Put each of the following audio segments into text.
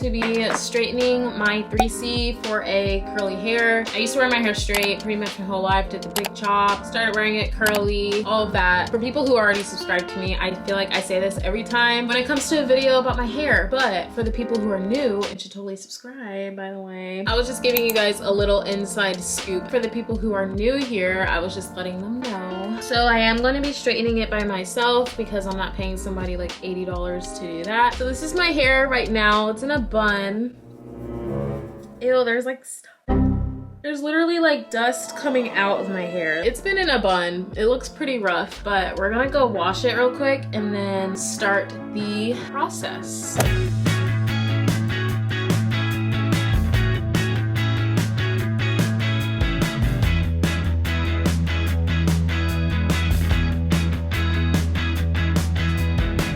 to be straightening my 3C for a curly hair. I used to wear my hair straight pretty much my whole life, did the big chop, started wearing it curly, all of that. For people who already subscribed to me, I feel like I say this every time when it comes to a video about my hair, but for the people who are new and should totally subscribe, by the way, I was just giving you guys a little inside scoop. For the people who are new here, I was just letting them know. So I am going to be straightening it by myself because I'm not paying somebody like $80 to do that. So this is my hair right now. It's in a bun. Ew, there's like stuff. There's literally like dust coming out of my hair. It's been in a bun. It looks pretty rough, but we're gonna go wash it real quick and then start the process.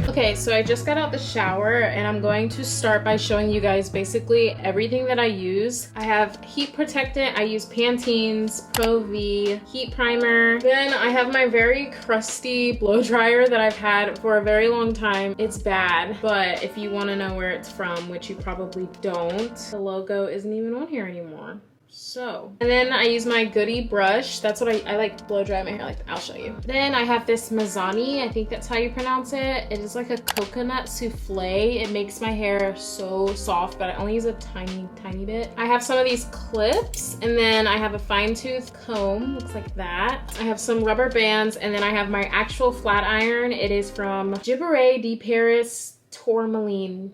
Okay, so I just got out the shower and I'm going to start by showing you guys basically everything that I use. I have heat protectant. I use Pantene's Pro V heat primer. Then I have my very crusty blow dryer that I've had for a very long time. It's bad, but if you want to know where it's from, which you probably don't, the logo isn't even on here anymore. So, and then I use my Goody brush. That's what I like to blow dry my hair like that. I'll show you. Then I have this Mazzani. I think that's how you pronounce it. It is like a coconut souffle. It makes my hair so soft, but I only use a tiny bit. I have some of these clips, and then I have a fine tooth comb. Looks like that. I have some rubber bands, and then I have my actual flat iron. It is from Giberet de Paris Tourmaline.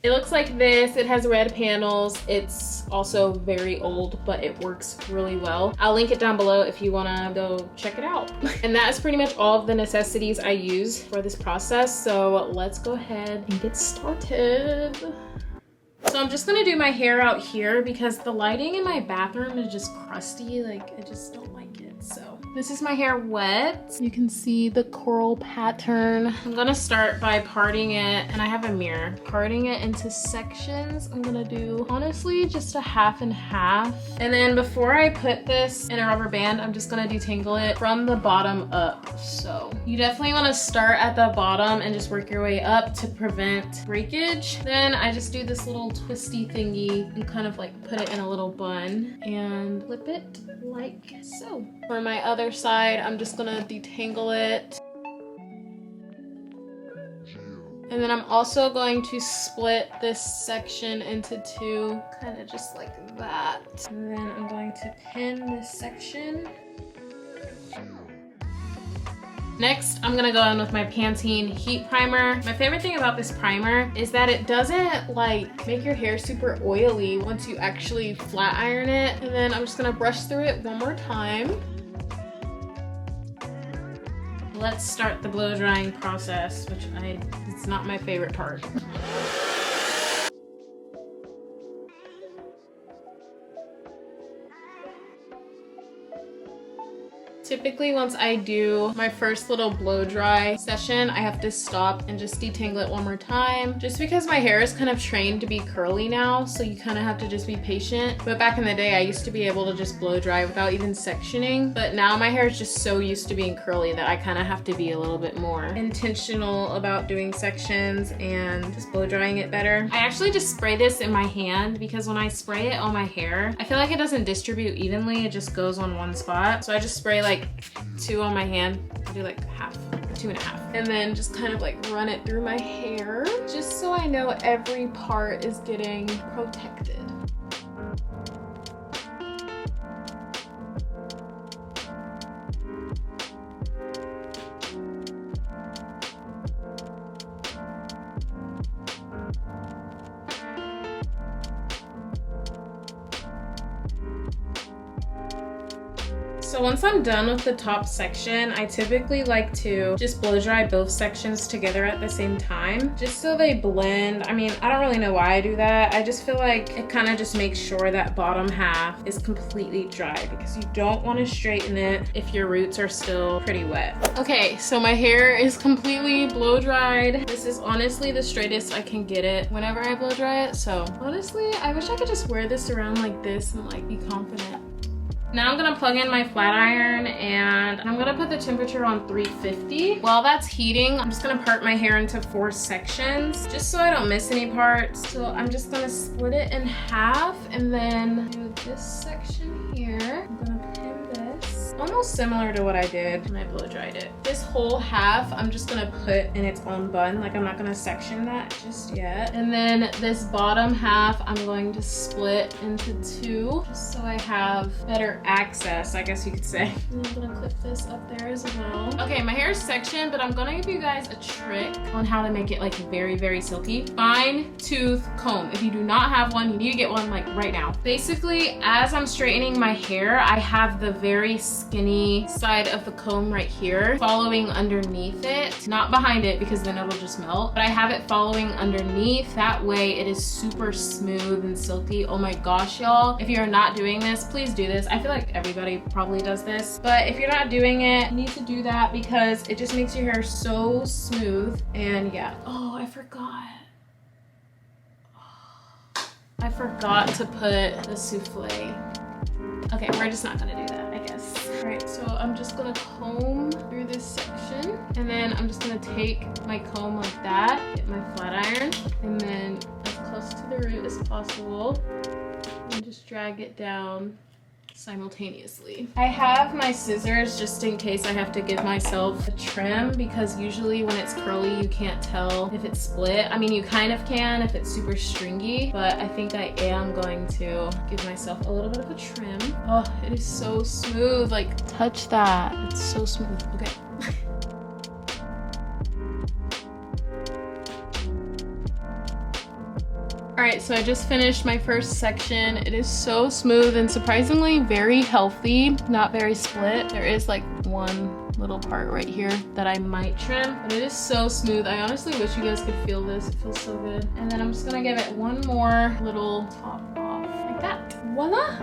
It looks like this. It has red panels. It's also very old, but it works really well. I'll link it down below if you wanna go check it out. And that is pretty much all of the necessities I use for this process. So let's go ahead and get started. So I'm just gonna do my hair out here because the lighting in my bathroom is just crusty. Like, I just don't like it, so. This is my hair wet. You can see the coral pattern. I'm gonna start by parting it, and I have a mirror. Parting it into sections. I'm gonna do, honestly, just a half and half. And then before I put this in a rubber band, I'm just gonna detangle it from the bottom up. So you definitely wanna start at the bottom and just work your way up to prevent breakage. Then I just do this little twisty thingy and kind of like put it in a little bun and flip it like so. For my other side, I'm just gonna detangle it. And then I'm also going to split this section into two, kind of just like that. And then I'm going to pin this section. Next, I'm gonna go in with my Pantene heat primer. My favorite thing about this primer is that it doesn't like make your hair super oily once you actually flat iron it. And then I'm just gonna brush through it one more time. Let's start the blow drying process, which it's not my favorite part. Typically, once I do my first little blow dry session, I have to stop and just detangle it one more time. Just because my hair is kind of trained to be curly now, so you kind of have to just be patient. But back in the day, I used to be able to just blow dry without even sectioning. But now my hair is just so used to being curly that I kind of have to be a little bit more intentional about doing sections and just blow drying it better. I actually just spray this in my hand because when I spray it on my hair, I feel like it doesn't distribute evenly. It just goes on one spot. So I just spray like 2 on my hand. I'll do like half, 2.5. And then just kind of like run it through my hair just so I know every part is getting protected. So once I'm done with the top section, I typically like to just blow dry both sections together at the same time, just so they blend. I mean, I don't really know why I do that. I just feel like it kind of just makes sure that bottom half is completely dry because you don't want to straighten it if your roots are still pretty wet. Okay, so my hair is completely blow dried. This is honestly the straightest I can get it whenever I blow dry it. So honestly, I wish I could just wear this around like this and like be confident. Now I'm gonna plug in my flat iron and I'm gonna put the temperature on 350. While that's heating, I'm just gonna part my hair into 4 sections just so I don't miss any parts. So I'm just gonna split it in half and then do this section here. I'm gonna pin this. Almost similar to what I did when I blow dried it. This whole half, I'm just gonna put in its own bun. Like I'm not gonna section that just yet. And then this bottom half, I'm going to split into 2 just so I have better access, I guess you could say. And I'm gonna clip this up there as well. Okay, my hair is sectioned, but I'm gonna give you guys a trick on how to make it like very, very silky. Fine tooth comb. If you do not have one, you need to get one like right now. Basically, as I'm straightening my hair, I have the very skinny side of the comb right here following underneath it, not behind it because then it'll just melt, but I have it following underneath. That way it is super smooth and silky. Oh my gosh, y'all. If you're not doing this, please do this. I feel like everybody probably does this, but if you're not doing it, you need to do that because it just makes your hair so smooth. And yeah. Oh, I forgot. I forgot to put the souffle. Okay, we're just not gonna do that, I guess. All right, so I'm just gonna comb through this section and then I'm just gonna take my comb like that, get my flat iron, and then as close to the root as possible and just drag it down simultaneously. I have my scissors just in case I have to give myself a trim because usually when it's curly you can't tell if it's split. I mean, you kind of can if it's super stringy, but I think I am going to give myself a little bit of a trim. Oh, it is so smooth. Like, touch that. It's so smooth. Okay. Alright, so I just finished my first section. It is so smooth and surprisingly very healthy, not very split. There is like one little part right here that I might trim, but it is so smooth. I honestly wish you guys could feel this. It feels so good. And then I'm just gonna give it one more little top off like that. Voila!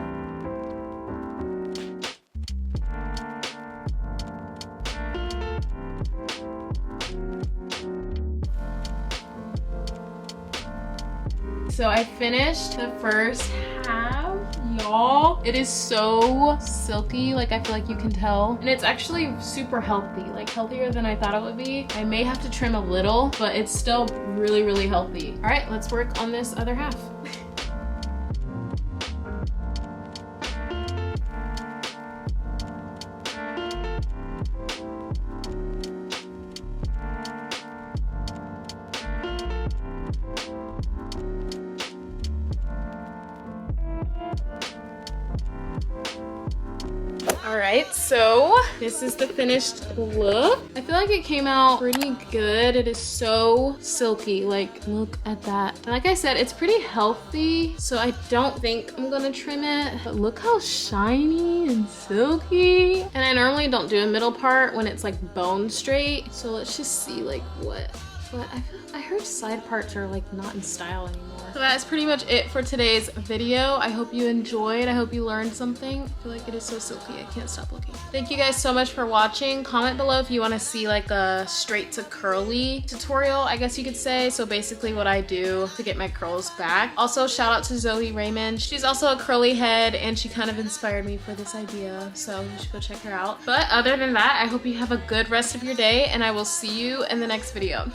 So I finished the first half, y'all. It is so silky, like I feel like you can tell. And it's actually super healthy, like healthier than I thought it would be. I may have to trim a little, but it's still really, really healthy. All right, let's work on this other half. Alright, so this is the finished look. I feel like it came out pretty good. It is so silky, like look at that. And like I said, it's pretty healthy, so I don't think I'm gonna trim it, but look how shiny and silky. And I normally don't do a middle part when it's like bone straight, so let's just see like what. But I heard side parts are like not in style anymore. So that is pretty much it for today's video. I hope you enjoyed. I hope you learned something. I feel like it is so silky. I can't stop looking. Thank you guys so much for watching. Comment below if you want to see like a straight to curly tutorial, I guess you could say. So basically what I do to get my curls back. Also shout out to Zoe Raymond. She's also a curly head and she kind of inspired me for this idea. So you should go check her out. But other than that, I hope you have a good rest of your day and I will see you in the next video.